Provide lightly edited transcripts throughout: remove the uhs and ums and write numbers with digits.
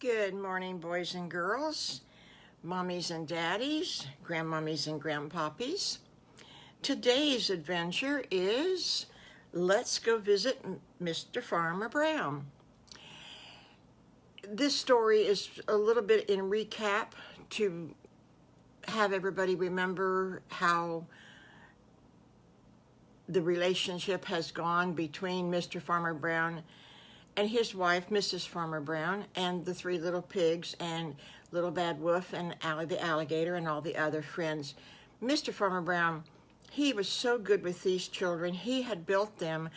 Good morning, boys and girls, mommies and daddies, grandmommies and grandpoppies. Today's adventure is let's go visit Mr. Farmer Brown. This story is a little bit in recap to have everybody remember how the relationship has gone between Mr. Farmer Brown and his wife, Mrs. Farmer Brown, and the three little pigs, and Little Bad Wolf, and Allie the alligator, and all the other friends. Mr. Farmer Brown, he was so good with these children. He had built them,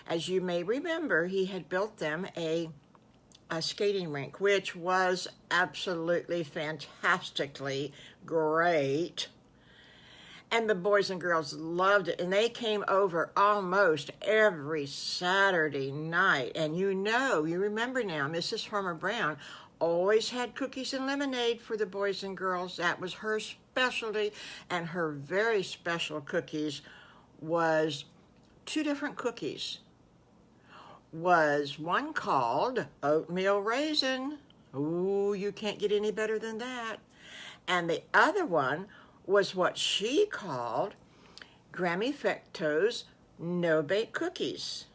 as you may remember, he had built them a skating rink, which was absolutely fantastically great. And the boys and girls loved it, and they came over almost every Saturday night. And you remember now, Mrs. Farmer Brown always had cookies and lemonade for the boys and girls. That was her specialty, and her very special cookies was two different cookies. Was one called oatmeal raisin. Ooh, you can't get any better than that. And the other one was what she called Grammy Fecto's no-bake cookies.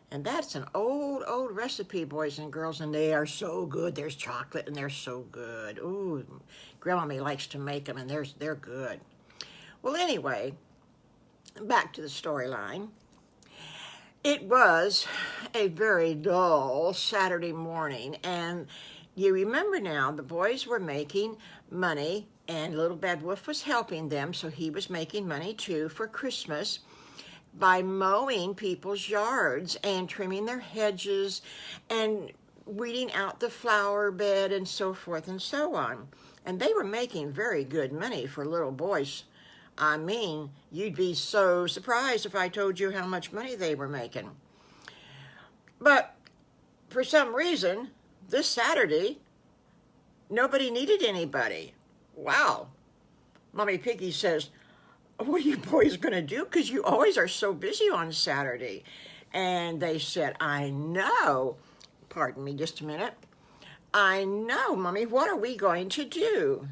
And that's an old recipe, boys and girls, and they are so good. There's chocolate, and they're so good. Ooh, GrandMommy likes to make them, and they're good. Well, anyway, back to the storyline. It was a very dull Saturday morning, and you remember now the boys were making money, and Little Bad Wolf was helping them, so he was making money too for Christmas by mowing people's yards and trimming their hedges and weeding out the flower bed and so forth and so on. And they were making very good money for little boys. I mean, you'd be so surprised if I told you how much money they were making. But for some reason, this Saturday, nobody needed anybody. Wow. Mommy Piggy says, what are you boys going to do? Because you always are so busy on Saturday. And they said, I know. Pardon me just a minute. I know, Mommy. What are we going to do?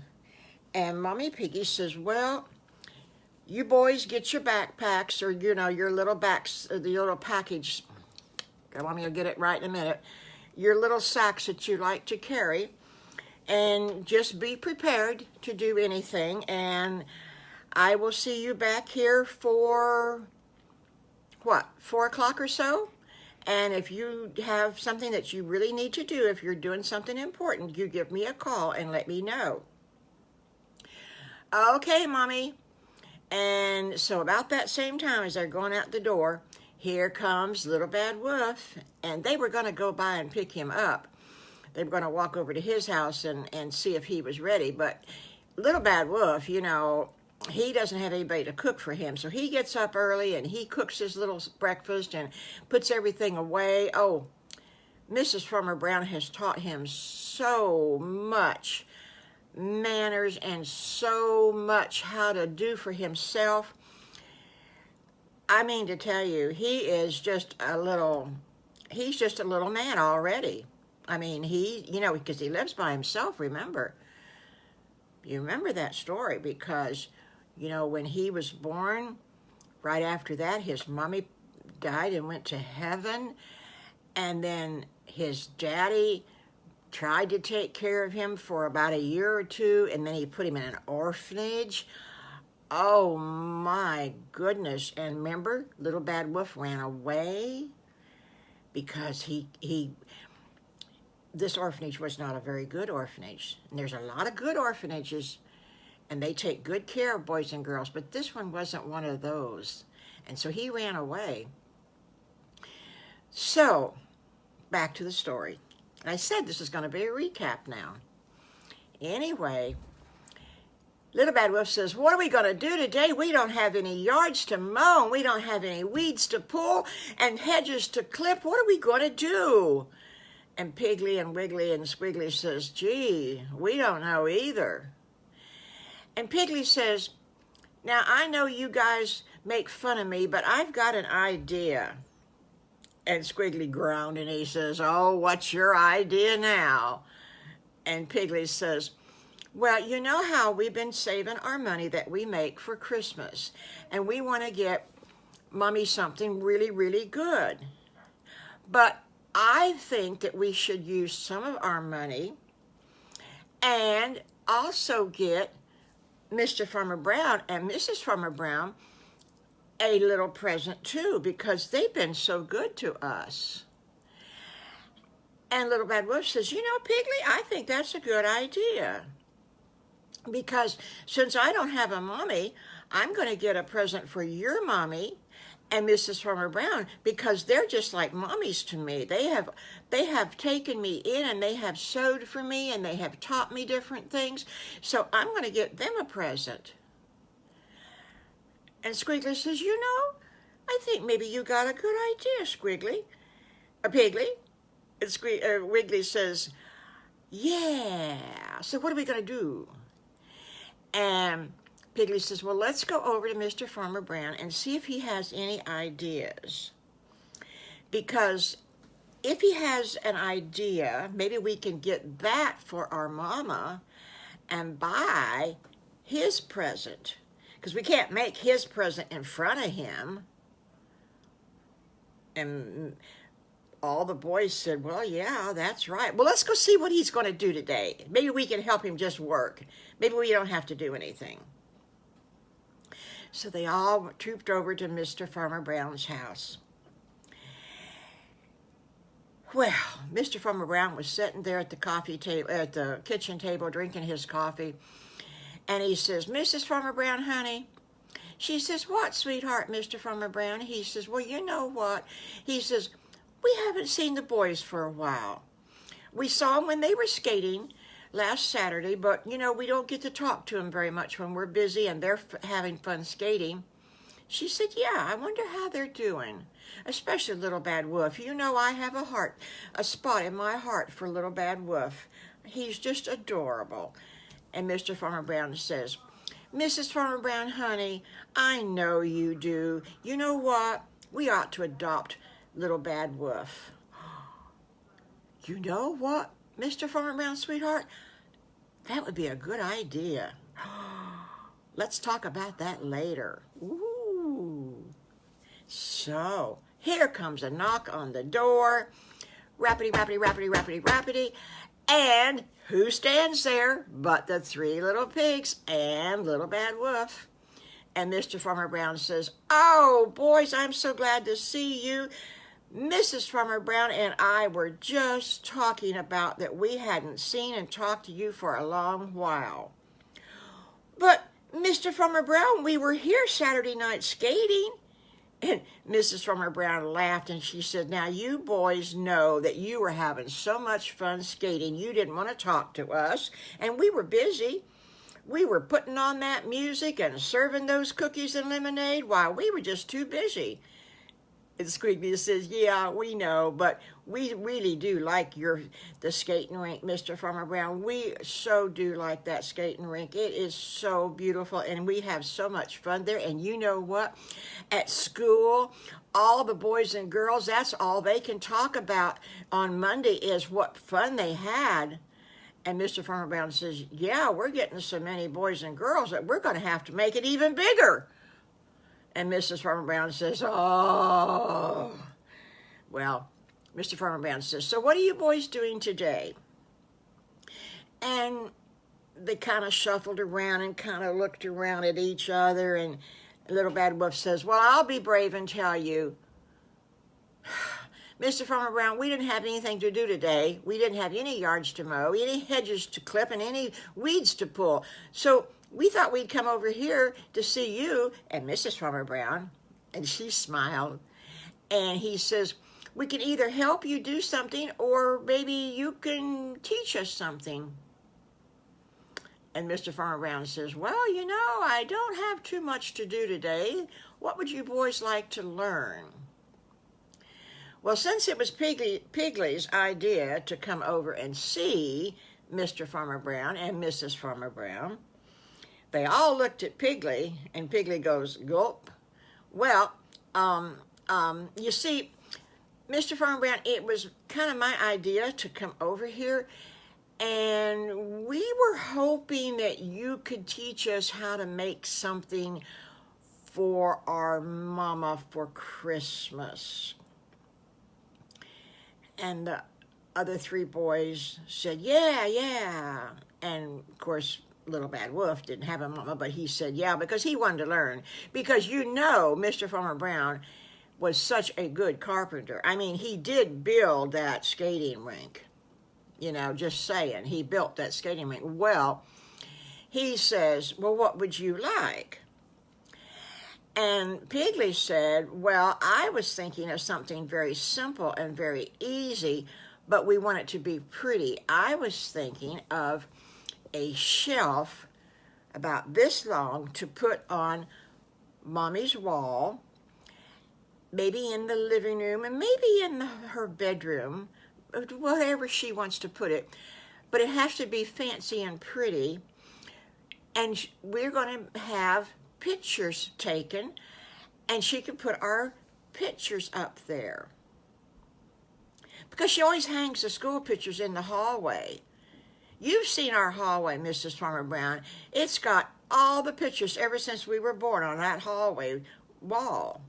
And Mommy Piggy says, well, you boys get your backpacks, or, your little the little package. Mommy will get it right in a minute. Your little sacks that you like to carry. And just be prepared to do anything. And I will see you back here for, 4 o'clock or so? And if you have something that you really need to do, if you're doing something important, you give me a call and let me know. Okay, Mommy. And so about that same time as they're going out the door, here comes Little Bad Wolf. And they were going to go by and pick him up. They were going to walk over to his house and see if he was ready. But Little Bad Wolf, he doesn't have anybody to cook for him. So he gets up early and he cooks his little breakfast and puts everything away. Oh, Mrs. Farmer Brown has taught him so much manners and so much how to do for himself. I mean to tell you, he's just a little man already. I mean, because he lives by himself, remember. You remember that story because, when he was born, right after that, his mommy died and went to heaven. And then his daddy tried to take care of him for about a year or two, and then he put him in an orphanage. Oh, my goodness. And remember, Little Bad Wolf ran away because this orphanage was not a very good orphanage. And there's a lot of good orphanages, and they take good care of boys and girls, but this one wasn't one of those. And so he ran away. So, back to the story. I said this is going to be a recap now. Anyway, Little Bad Wolf says, what are we going to do today? We don't have any yards to mow, and we don't have any weeds to pull, and hedges to clip. What are we going to do? And Piggly and Wiggly and Squiggly says, gee, we don't know either. And Piggly says, now I know you guys make fun of me, but I've got an idea. And Squiggly groaned and he says, oh, what's your idea now? And Piggly says, well, you know how we've been saving our money that we make for Christmas, and we want to get Mommy something really, really good. But I think that we should use some of our money and also get Mr. Farmer Brown and Mrs. Farmer Brown a little present too, because they've been so good to us. And Little Bad Wolf says, you know, Piggly, I think that's a good idea. Because since I don't have a mommy, I'm going to get a present for your mommy and Mrs. Farmer Brown, because they're just like mommies to me. They have taken me in, and they have sewed for me, and they have taught me different things. So I'm going to get them a present. And Squiggly says, you know, I think maybe you got a good idea, Squiggly. Piggly. And Wiggly says, yeah, so what are we going to do? And Piggly says, well, let's go over to Mr. Farmer Brown and see if he has any ideas. Because if he has an idea, maybe we can get that for our mama and buy his present. Because we can't make his present in front of him. And all the boys said, well, yeah, that's right. Well, let's go see what he's going to do today. Maybe we can help him just work. Maybe we don't have to do anything. So they all trooped over to Mr. Farmer Brown's house. Well, Mr. Farmer Brown was sitting there at the coffee table, at the kitchen table, drinking his coffee. And he says, Mrs. Farmer Brown, honey. She says, what, sweetheart, Mr. Farmer Brown? He says, well, you know what? He says, we haven't seen the boys for a while. We saw them when they were skating last Saturday, but, you know, we don't get to talk to them very much when we're busy and they're having fun skating. She said, yeah, I wonder how they're doing, especially Little Bad Wolf. You know, I have a spot in my heart for Little Bad Wolf. He's just adorable. And Mr. Farmer Brown says, Mrs. Farmer Brown, honey, I know you do. You know what? We ought to adopt Little Bad Wolf. You know what, Mr. Farmer Brown, sweetheart? That would be a good idea. Let's talk about that later. Ooh. So, here comes a knock on the door. Rappity, rappity, rappity, rappity, rappity. And who stands there but the three little pigs and Little Bad Wolf? And Mr. Farmer Brown says, oh, boys, I'm so glad to see you. Mrs. Farmer Brown and I were just talking about that we hadn't seen and talked to you for a long while. But, Mr. Farmer Brown, we were here Saturday night skating. And Mrs. Farmer Brown laughed and she said, now you boys know that you were having so much fun skating. You didn't want to talk to us, and we were busy. We were putting on that music and serving those cookies and lemonade while we were just too busy. And Squiggly says, yeah, we know, but we really do like the skating rink, Mr. Farmer Brown. We so do like that skating rink. It is so beautiful, and we have so much fun there. And you know what? At school, all the boys and girls, that's all they can talk about on Monday is what fun they had. And Mr. Farmer Brown says, yeah, we're getting so many boys and girls that we're going to have to make it even bigger. And Mrs. Farmer Brown says, oh. Well, Mr. Farmer Brown says, so what are you boys doing today? And they kind of shuffled around and kind of looked around at each other. And Little Bad Wolf says, well, I'll be brave and tell you. Mr. Farmer Brown, we didn't have anything to do today. We didn't have any yards to mow, any hedges to clip, and any weeds to pull. So we thought we'd come over here to see you and Mrs. Farmer Brown. And she smiled. And he says, we can either help you do something or maybe you can teach us something. And Mr. Farmer Brown says, well, you know, I don't have too much to do today. What would you boys like to learn? Well, since it was Piggly's idea to come over and see Mr. Farmer Brown and Mrs. Farmer Brown, they all looked at Piggly, and Piggly goes, gulp. Well, you see, Mr. Farmer Brown, it was kind of my idea to come over here And we were hoping that you could teach us how to make something for our mama for Christmas. And the other three boys said, yeah. And of course, Little Bad Wolf didn't have a mama, but he said yeah, because he wanted to learn. Because Mr. Farmer Brown was such a good carpenter. I mean, he did build that skating rink. Just saying, he built that skating rink. Well, he says, well, what would you like? And Piggly said, well, I was thinking of something very simple and very easy, but we want it to be pretty. I was thinking of a shelf about this long to put on Mommy's wall, maybe in the living room and maybe in her bedroom, whatever she wants to put it. But it has to be fancy and pretty. And we're going to have pictures taken, and she can put our pictures up there. Because she always hangs the school pictures in the hallway. You've seen our hallway, Mrs. Farmer Brown. It's got all the pictures ever since we were born on that hallway wall.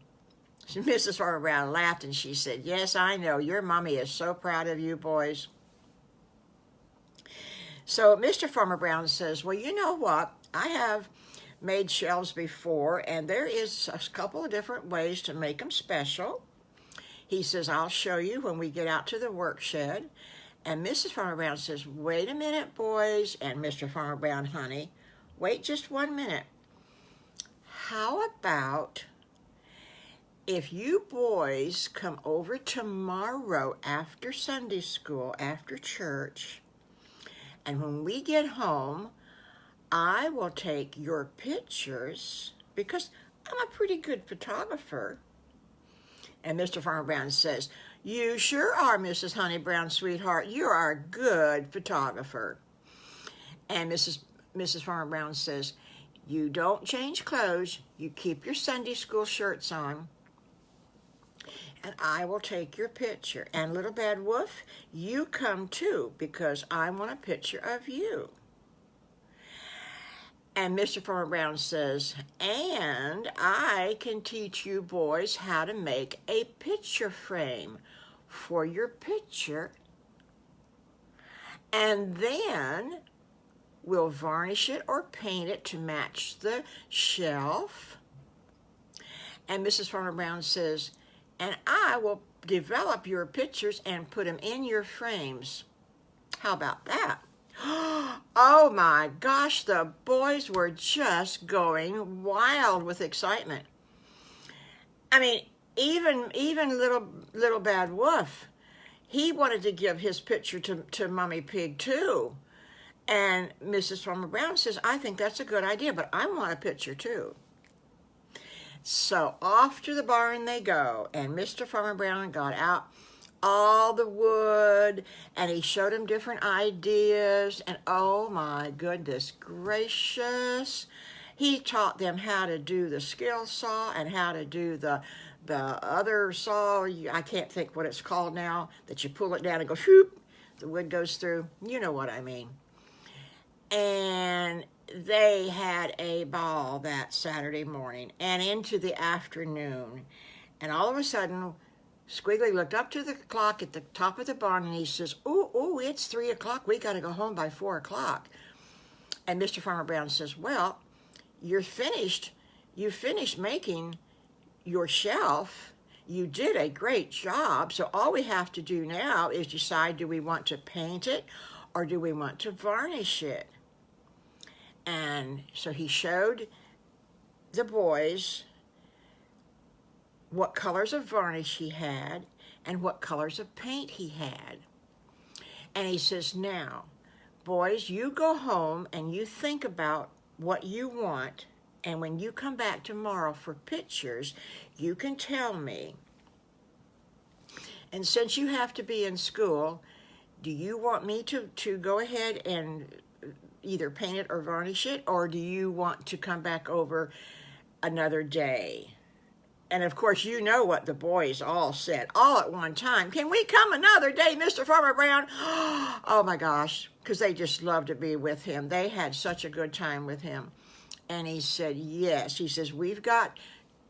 Mrs. Farmer Brown laughed and she said, yes, I know. Your mommy is so proud of you boys. So Mr. Farmer Brown says, well, you know what? I have made shelves before, and there is a couple of different ways to make them special. He says, I'll show you when we get out to the work shed. And Mrs. Farmer Brown says, wait a minute, boys, and Mr. Farmer Brown, honey, wait just 1 minute. How about if you boys come over tomorrow after Sunday school, after church, and when we get home, I will take your pictures because I'm a pretty good photographer. And Mr. Farmer Brown says, you sure are, Mrs. Honey Brown, sweetheart. You are a good photographer. And Mrs. Farmer Brown says, you don't change clothes. You keep your Sunday school shirts on. And I will take your picture. And Little Bad Wolf, you come too, because I want a picture of you. And Mr. Farmer Brown says, and I can teach you boys how to make a picture frame for your picture. And then we'll varnish it or paint it to match the shelf. And Mrs. Farmer Brown says, and I will develop your pictures and put them in your frames. How about that? Oh my gosh, the boys were just going wild with excitement. I mean, even little Bad Wolf, he wanted to give his picture to Mommy Pig too. And Mrs. Farmer Brown says, I think that's a good idea, but I want a picture too. So off to the barn they go, and Mr. Farmer Brown got out all the wood, and he showed them different ideas, and oh my goodness gracious, he taught them how to do the skill saw and how to do the other saw. I can't think what it's called now, that you pull it down and go whoop, the wood goes through. You know what I mean. And they had a ball that Saturday morning and into the afternoon, and all of a sudden Squiggly looked up to the clock at the top of the barn and he says, ooh, it's 3 o'clock. We got to go home by 4 o'clock. And Mr. Farmer Brown says, well, you're finished. You finished making your shelf. You did a great job. So all we have to do now is decide, do we want to paint it or do we want to varnish it? And so he showed the boys what colors of varnish he had and what colors of paint he had. And he says, now, boys, you go home and you think about what you want, and when you come back tomorrow for pictures, you can tell me. And since you have to be in school, do you want me to go ahead and either paint it or varnish it, or do you want to come back over another day? And of course, you know what the boys all said, all at one time. Can we come another day, Mr. Farmer Brown? Oh my gosh, because they just loved to be with him. They had such a good time with him. And he said, yes. He says, we've got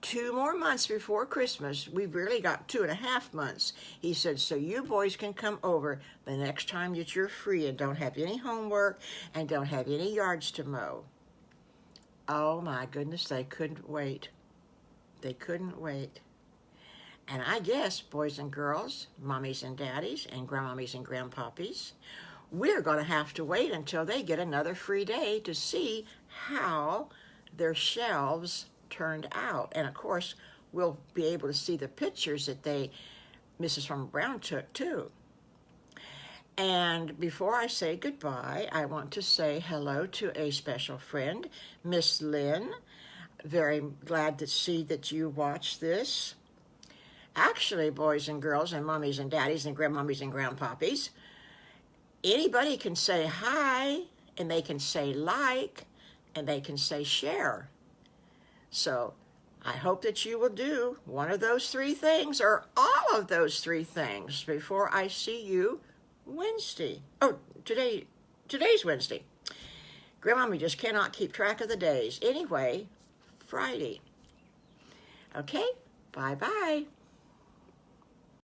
2 more months before Christmas. We've really got 2.5 months. He said, so you boys can come over the next time that you're free and don't have any homework and don't have any yards to mow. Oh my goodness, they couldn't wait. They couldn't wait. And I guess, boys and girls, mommies and daddies, and grandmommies and grandpappies, we're going to have to wait until they get another free day to see how their shelves turned out. And of course, we'll be able to see the pictures that Mrs. Farmer Brown took too. And before I say goodbye, I want to say hello to a special friend, Miss Lynn. Very glad to see that you watch this. Actually, boys and girls and mommies and daddies and grandmommies and grandpappies, anybody can say hi, and they can say like, and they can say share. So I hope that you will do one of those 3 things or all of those 3 things before I see you Wednesday. Oh, today's Wednesday. Grandmommy just cannot keep track of the days. Anyway, Friday. Okay, bye-bye.